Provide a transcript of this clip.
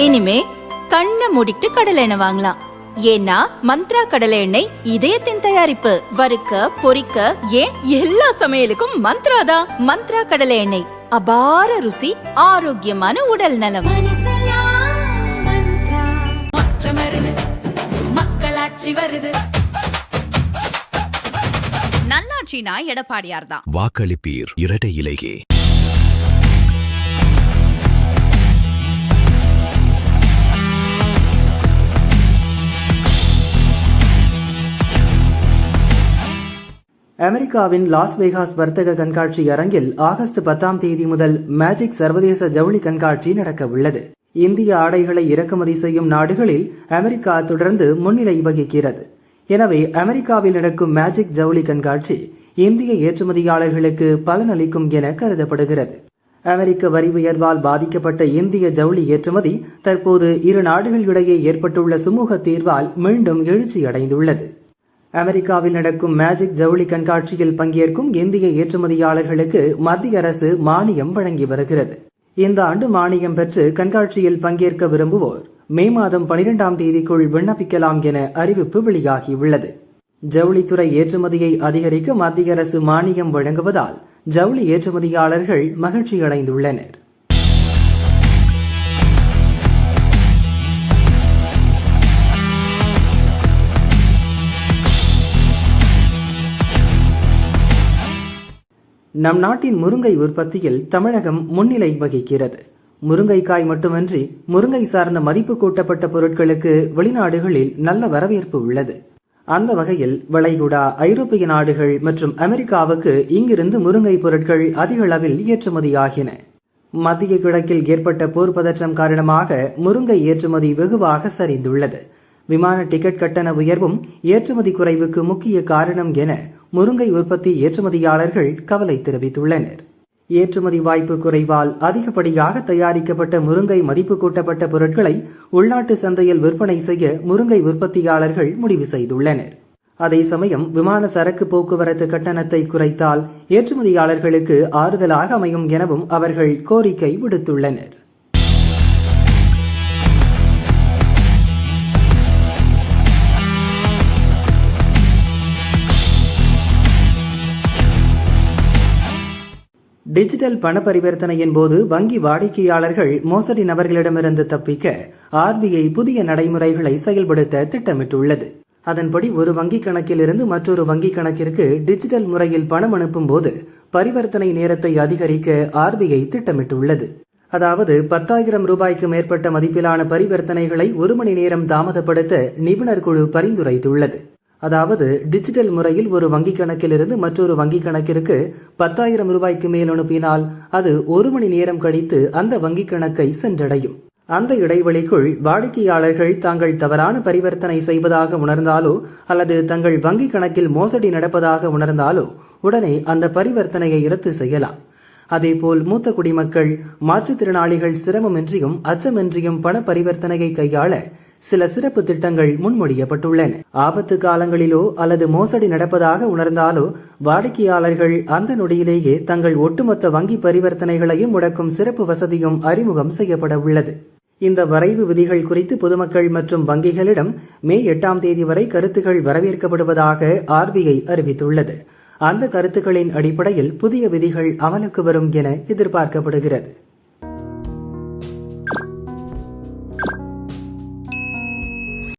இனிமே கண்ணை மூடிட்டு கடலை எண்ணெய் வாங்கலாம். ஏன்னா மந்த்ரா கடலை எண்ணெய் இதயத்தின் தயாரிப்பு. வறுக்க பொரிக்க ஏன் எல்லா சமையலுக்கும் மந்த்ரா தான். மந்த்ரா கடலை எண்ணெய், அபார ருசி, ஆரோக்கியமான உடல் நலம். மக்களாட்சி வருது. நல்லாட்சினா எடப்பாடியார் தான். வாக்களிப்பீர் இரட்டை இலையே. அமெரிக்காவின் லாஸ் வேகாஸ் வர்த்தக கண்காட்சி அரங்கில் ஆகஸ்ட் 10ஆம் தேதி முதல் மேஜிக் சர்வதேச ஜவுளி கண்காட்சி நடக்க உள்ளது. இந்திய ஆடைகளை இறக்குமதி செய்யும் நாடுகளில் அமெரிக்கா தொடர்ந்து முன்னிலை வகிக்கிறது. எனவே அமெரிக்காவில் நடக்கும் மேஜிக் ஜவுளி கண்காட்சி இந்திய ஏற்றுமதியாளர்களுக்கு பலனளிக்கும் என கருதப்படுகிறது. அமெரிக்க வரி உயர்வால் பாதிக்கப்பட்ட இந்திய ஜவுளி ஏற்றுமதி தற்போது இரு நாடுகளிடையே ஏற்பட்டுள்ள சுமூக தீர்வால் மீண்டும் எழுச்சியடைந்துள்ளது. அமெரிக்காவில் நடக்கும் மேஜிக் ஜவுளி கண்காட்சியில் பங்கேற்கும் இந்திய ஏற்றுமதியாளர்களுக்கு மத்திய அரசு மானியம் வழங்கி வருகிறது. இந்த ஆண்டு மானியம் பெற்று கண்காட்சியில் பங்கேற்க விரும்புவோர் மே மாதம் 12ஆம் தேதிக்குள் விண்ணப்பிக்கலாம் என அறிவிப்பு வெளியாகியுள்ளது. ஜவுளித்துறை ஏற்றுமதியை அதிகரிக்க மத்திய அரசு மானியம் வழங்குவதால் ஜவுளி ஏற்றுமதியாளர்கள் மகிழ்ச்சியடைந்துள்ளனர். நம் நாட்டின் முருங்கை உற்பத்தியில் தமிழகம் முன்னிலை வகிக்கிறது. முருங்கைக்காய் மட்டுமின்றி முருங்கை சார்ந்த மதிப்பு கூட்டப்பட்ட பொருட்களுக்கு வெளிநாடுகளில் நல்ல வரவேற்பு உள்ளது. அந்த வகையில் வளைகுடா, ஐரோப்பிய நாடுகள் மற்றும் அமெரிக்காவுக்கு இங்கிருந்து முருங்கை பொருட்கள் அதிக அளவில் ஏற்றுமதியாகின. மத்திய கிழக்கில் ஏற்பட்ட போர் பதற்றம் காரணமாக முருங்கை ஏற்றுமதி வெகுவாக சரிந்துள்ளது. விமான டிக்கெட் கட்டண உயர்வும் ஏற்றுமதி குறைவுக்கு முக்கிய காரணம் என முருங்கை உற்பத்தி ஏற்றுமதியாளர்கள் கவலை தெரிவித்துள்ளனர். ஏற்றுமதி வாய்ப்பு குறைவால் அதிகப்படியாக தயாரிக்கப்பட்ட முருங்கை மதிப்பு கூட்டப்பட்ட பொருட்களை உள்நாட்டு சந்தையில் விற்பனை செய்ய முருங்கை உற்பத்தியாளர்கள் முடிவு செய்துள்ளனர். அதே சமயம் விமான சரக்கு போக்குவரத்து கட்டணத்தை குறைத்தால் ஏற்றுமதியாளர்களுக்கு ஆறுதலாக அமையும் எனவும் அவர்கள் கோரிக்கை விடுத்துள்ளனர். டிஜிட்டல் பண பரிவர்த்தனையின் போது வங்கி வாடிக்கையாளர்கள் மோசடி நபர்களிடமிருந்து தப்பிக்க ஆர்பிஐ புதிய நடைமுறைகளை செயல்படுத்த திட்டமிட்டுள்ளது. அதன்படி ஒரு வங்கிக் கணக்கிலிருந்து மற்றொரு வங்கிக் கணக்கிற்கு டிஜிட்டல் முறையில் பணம் அனுப்பும் போது பரிவர்த்தனை நேரத்தை அதிகரிக்க ஆர்பிஐ திட்டமிட்டுள்ளது. அதாவது 10,000 ரூபாய்க்கு மேற்பட்ட மதிப்பிலான பரிவர்த்தனைகளை 1 மணி நேரம் தாமதப்படுத்த நிபுணர் குழு பரிந்துரைத்துள்ளது. அதாவது டிஜிட்டல் முறையில் ஒரு வங்கிக் கணக்கிலிருந்து மற்றொரு வங்கிக் கணக்கிற்கு 10,000 ரூபாய்க்கு மேல் அனுப்பினால் அது 1 மணி நேரம் கழித்து அந்த வங்கிக் கணக்கை சென்றடையும். அந்த இடைவெளிக்குள் வாடிக்கையாளர்கள் தாங்கள் தவறான பரிவர்த்தனை செய்வதாக உணர்ந்தாலோ அல்லது தங்கள் வங்கிக் கணக்கில் மோசடி நடப்பதாக உணர்ந்தாலோ உடனே அந்த பரிவர்த்தனையை ரத்து செய்யலாம். அதேபோல் மூத்த குடிமக்கள், மாற்றுத்திறனாளிகள் சிரமமின்றியும் அச்சமின்றியும் பண பரிவர்த்தனையை கையாள சில சிறப்பு திட்டங்கள் முன்மொழியப்பட்டுள்ளன. ஆபத்து காலங்களிலோ அல்லது மோசடி நடப்பதாக உணர்ந்தாலோ வாடிக்கையாளர்கள் அந்த நொடியிலேயே தங்கள் ஒட்டுமொத்த வங்கி பரிவர்த்தனைகளையும் முடக்கும் சிறப்பு வசதியும் அறிமுகம் செய்யப்பட உள்ளது. இந்த வரைவு விதிகள் குறித்து பொதுமக்கள் மற்றும் வங்கிகளிடம் மே 8ஆம் தேதி வரை கருத்துக்கள் வரவேற்கப்படுவதாக ஆர்பிஐ அறிவித்துள்ளது. அந்த கருத்துக்களின் அடிப்படையில் புதிய விதிகள் அமலுக்கு வரும் என எதிர்பார்க்கப்படுகிறது.